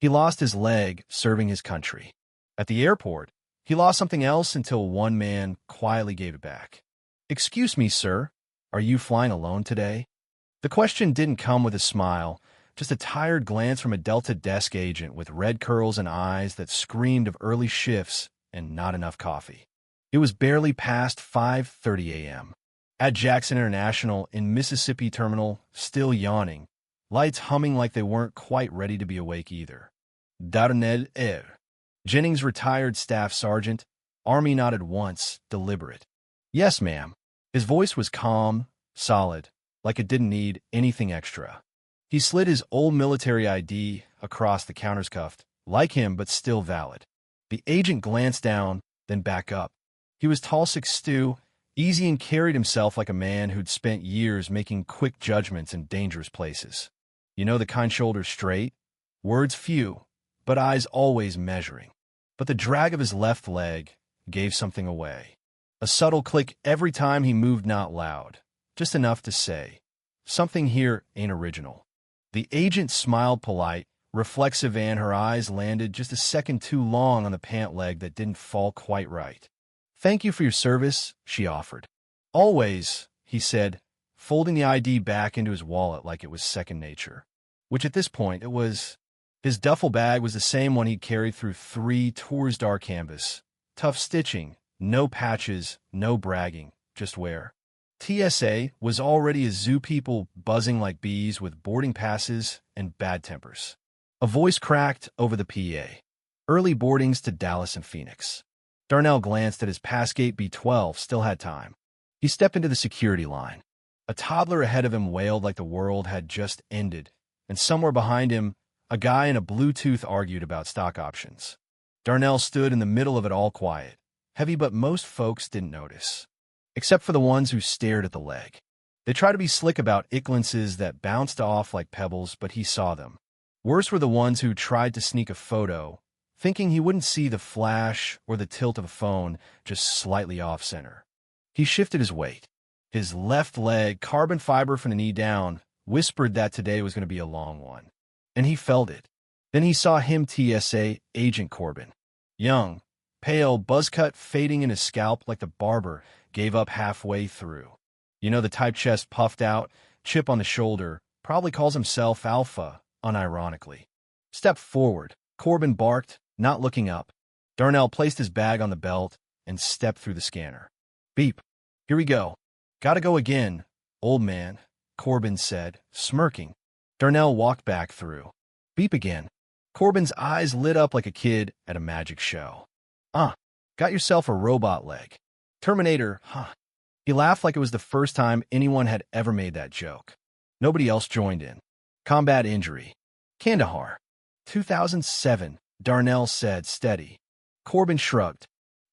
He lost his leg serving his country. At the airport, he lost something else until one man quietly gave it back. "Excuse me, sir, are you flying alone today?" The question didn't come with a smile, just a tired glance from a Delta desk agent with red curls and eyes that screamed of early shifts and not enough coffee. It was barely past 5:30 a.m. At Jackson International in Mississippi Terminal, still yawning, lights humming like they weren't quite ready to be awake either. Darnell Air. Jennings, retired staff sergeant. Army nodded once, deliberate. "Yes, ma'am." His voice was calm, solid, like it didn't need anything extra. He slid his old military ID across the counter's cuffed, like him but still valid. The agent glanced down, then back up. He was tall 6'2", easy, and carried himself like a man who'd spent years making quick judgments in dangerous places. You know, the kind, shoulders straight, words few, but eyes always measuring. But the drag of his left leg gave something away. A subtle click every time he moved, not loud, just enough to say, "Something here ain't original." The agent smiled, polite, reflexive, and her eyes landed just a second too long on the pant leg that didn't fall quite right. "Thank you for your service," she offered. "Always," he said, folding the ID back into his wallet like it was second nature. Which at this point it was. His duffel bag was the same one he'd carried through 3 tours d'art canvas. Tough stitching, no patches, no bragging, just wear. TSA was already a zoo, people buzzing like bees with boarding passes and bad tempers. A voice cracked over the PA. "Early boardings to Dallas and Phoenix." Darnell glanced at his pass gate. B12 still had time. He stepped into the security line. A toddler ahead of him wailed like the world had just ended, and somewhere behind him, a guy in a Bluetooth argued about stock options. Darnell stood in the middle of it all, quiet, heavy, but most folks didn't notice, except for the ones who stared at the leg. They tried to be slick about it, glances that bounced off like pebbles, but he saw them. Worse were the ones who tried to sneak a photo, thinking he wouldn't see the flash or the tilt of a phone just slightly off-center. He shifted his weight. His left leg, carbon fiber from the knee down, whispered that today was going to be a long one. And he felt it. Then he saw him, TSA Agent Corbin. Young, pale, buzzcut, fading in his scalp like the barber gave up halfway through. You know, the type, chest puffed out, chip on the shoulder, probably calls himself Alpha, unironically. "Step forward," Corbin barked, not looking up. Darnell placed his bag on the belt and stepped through the scanner. "Beep. Here we go." "Gotta go again, old man," Corbin said, smirking. Darnell walked back through. "Beep again." Corbin's eyes lit up like a kid at a magic show. Got yourself a robot leg. Terminator, huh?" He laughed like it was the first time anyone had ever made that joke. Nobody else joined in. "Combat injury. Kandahar. 2007, Darnell said, steady. Corbin shrugged.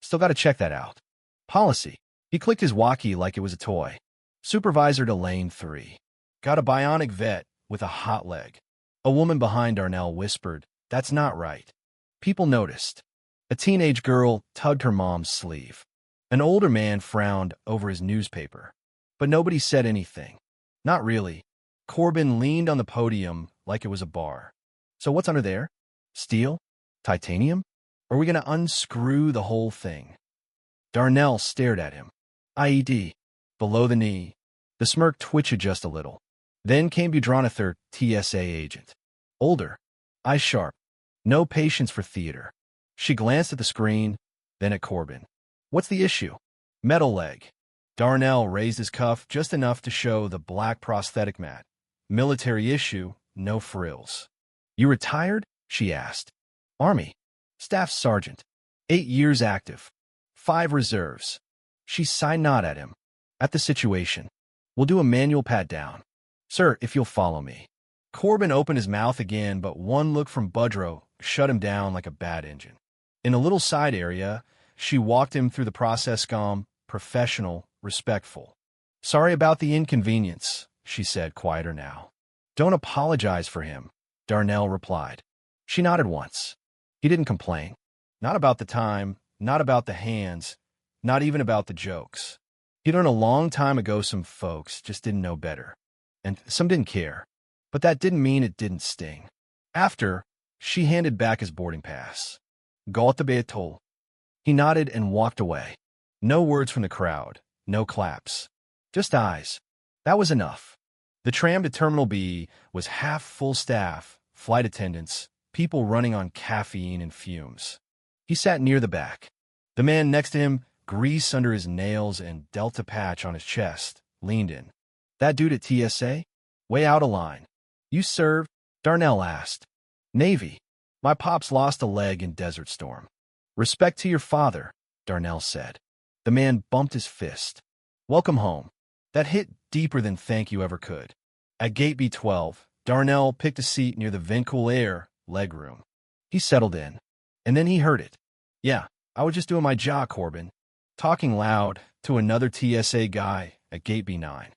"Still got to check that out." "Policy." He clicked his walkie like it was a toy. "Supervisor to lane 3. Got a bionic vet with a hot leg." A woman behind Darnell whispered, "That's not right." People noticed. A teenage girl tugged her mom's sleeve. An older man frowned over his newspaper. But nobody said anything. Not really. Corbin leaned on the podium like it was a bar. "So what's under there? Steel? Titanium? Or are we going to unscrew the whole thing?" Darnell stared at him. "IED. Below the knee." The smirk twitched just a little. Then came Budronather, TSA agent. Older. Eyes sharp. No patience for theater. She glanced at the screen, then at Corbin. "What's the issue?" "Metal leg." Darnell raised his cuff just enough to show the black prosthetic mat. "Military issue, no frills." "You retired?" she asked. "Army. Staff sergeant. 8 years active. 5 reserves." She side nodded at him. "At the situation. We'll do a manual pat down. Sir, if you'll follow me." Corbin opened his mouth again, but one look from Budrow shut him down like a bad engine. In a little side area, she walked him through the process, calm, professional, respectful. "Sorry about the inconvenience," she said, quieter now. "Don't apologize for him," Darnell replied. She nodded once. He didn't complain. Not about the time, not about the hands, not even about the jokes. He learned a long time ago some folks just didn't know better. And some didn't care. But that didn't mean it didn't sting. After, She handed back his boarding pass. Galtabe told. He nodded and walked away. No words from the crowd, no claps. Just eyes. That was enough. The tram to Terminal B was half full staff, flight attendants, people running on caffeine and fumes. He sat near the back. The man next to him, grease under his nails and Delta patch on his chest, leaned in. That dude at TSA? Way out of line. You serve? Darnell asked. Navy. My pops lost a leg in Desert Storm. Respect to your father, Darnell said. The man bumped his fist. Welcome home. That hit deeper than thank you ever could. At Gate B12, Darnell picked a seat near the Vencool Air legroom. He settled in. And then he heard it. Yeah, I was just doing my job, Corbin. Talking loud to another TSA guy at Gate B9.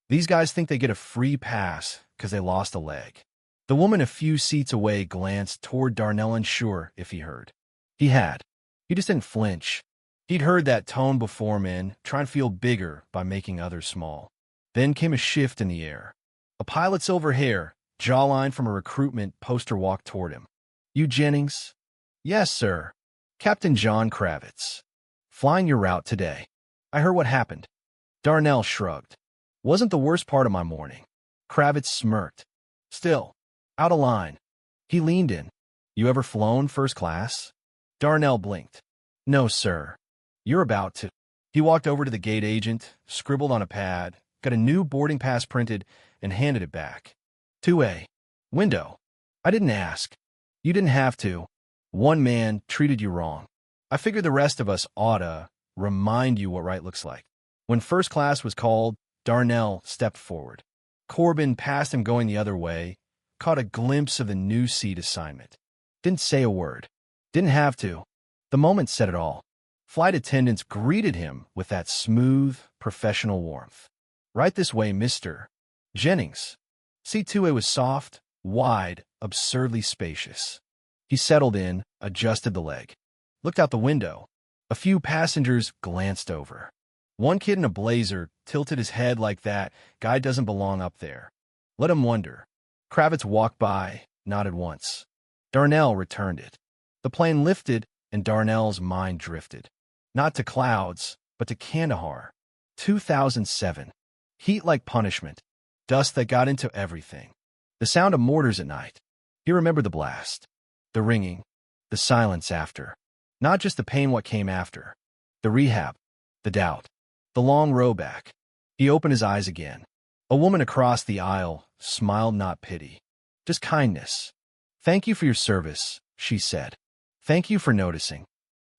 These guys think they get a free pass because they lost a leg. The woman a few seats away glanced toward Darnell, unsure if he heard. He had. He just didn't flinch. He'd heard that tone before, men trying to feel bigger by making others small. Then came a shift in the air. A pilot's silver hair, jawline from a recruitment poster walked toward him. You Jennings? Yes, sir. Captain John Kravitz. Flying your route today. I heard what happened. Darnell shrugged. Wasn't the worst part of my morning. Kravitz smirked. Still, out of line. He leaned in. You ever flown first class? Darnell blinked. No, sir. You're about to. He walked over to the gate agent, scribbled on a pad, got a new boarding pass printed, and handed it back. 2A. Window. I didn't ask. You didn't have to. One man treated you wrong. I figured the rest of us oughta remind you what right looks like. When first class was called, Darnell stepped forward. Corbin passed him going the other way, caught a glimpse of the new seat assignment. Didn't say a word. Didn't have to. The moment said it all. Flight attendants greeted him with that smooth, professional warmth. Right this way, Mr. Jennings. Seat 2A was soft, wide, absurdly spacious. He settled in, adjusted the leg. Looked out the window. A few passengers glanced over. One kid in a blazer tilted his head like that guy doesn't belong up there. Let him wonder. Kravitz walked by, nodded once. Darnell returned it. The plane lifted, and Darnell's mind drifted. Not to clouds, but to Kandahar. 2007. Heat like punishment. Dust that got into everything. The sound of mortars at night. He remembered the blast. The ringing. The silence after. Not just the pain what came after. The rehab. The doubt. The long row back. He opened his eyes again. A woman across the aisle smiled, not pity. Just kindness. Thank you for your service, she said. Thank you for noticing.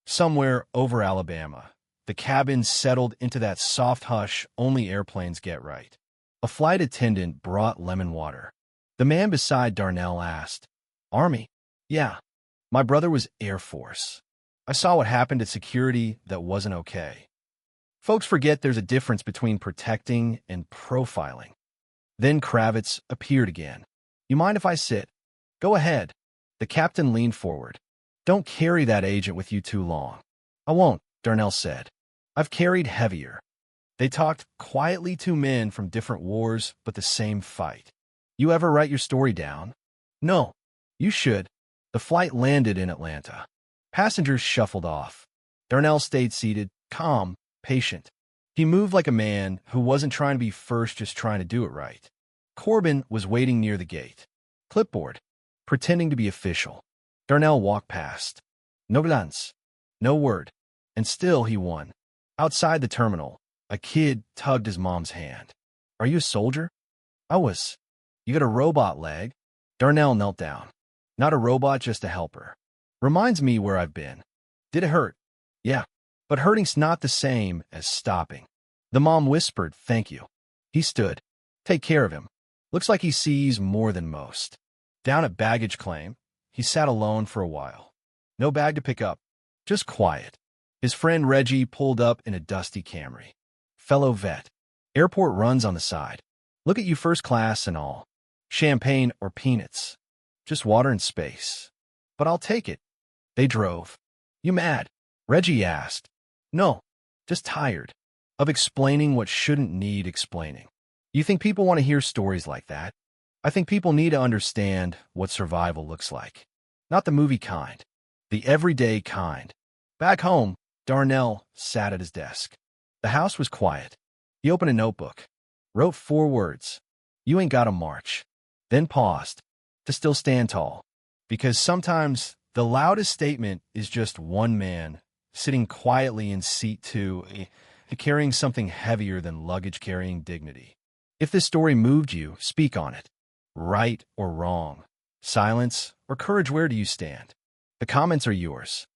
Somewhere over Alabama, the cabin settled into that soft hush only airplanes get right. A flight attendant brought lemon water. The man beside Darnell asked, Army? Yeah. My brother was Air Force. I saw what happened at security that wasn't okay. Folks forget there's a difference between protecting and profiling. Then Kravitz appeared again. You mind if I sit? Go ahead. The captain leaned forward. Don't carry that agent with you too long. I won't, Darnell said. I've carried heavier. They talked quietly, two men from different wars, but the same fight. You ever write your story down? No. You should. The flight landed in Atlanta. Passengers shuffled off. Darnell stayed seated, calm, patient. He moved like a man who wasn't trying to be first, just trying to do it right. Corbin was waiting near the gate. Clipboard. Pretending to be official. Darnell walked past. No glance. No word. And still he won. Outside the terminal, a kid tugged his mom's hand. Are you a soldier? I was. You got a robot leg? Darnell knelt down. Not a robot, just a helper. Reminds me where I've been. Did it hurt? Yeah. But hurting's not the same as stopping. The mom whispered, thank you. He stood. Take care of him. Looks like he sees more than most. Down at baggage claim, he sat alone for a while. No bag to pick up. Just quiet. His friend Reggie pulled up in a dusty Camry. Fellow vet. Airport runs on the side. Look at you, first class and all. Champagne or peanuts. Just water and space. But I'll take it. They drove. You mad? Reggie asked. No. Just tired. Of explaining what shouldn't need explaining. You think people want to hear stories like that? I think people need to understand what survival looks like. Not the movie kind, the everyday kind. Back home, Darnell sat at his desk. The house was quiet. He opened a notebook, wrote 4 words, "You ain't gotta march," then paused to still stand tall. Because sometimes the loudest statement is just one man sitting quietly in seat 2, carrying something heavier than luggage-carrying dignity. If this story moved you, speak on it. Right or wrong, silence or courage, where do you stand? The comments are yours.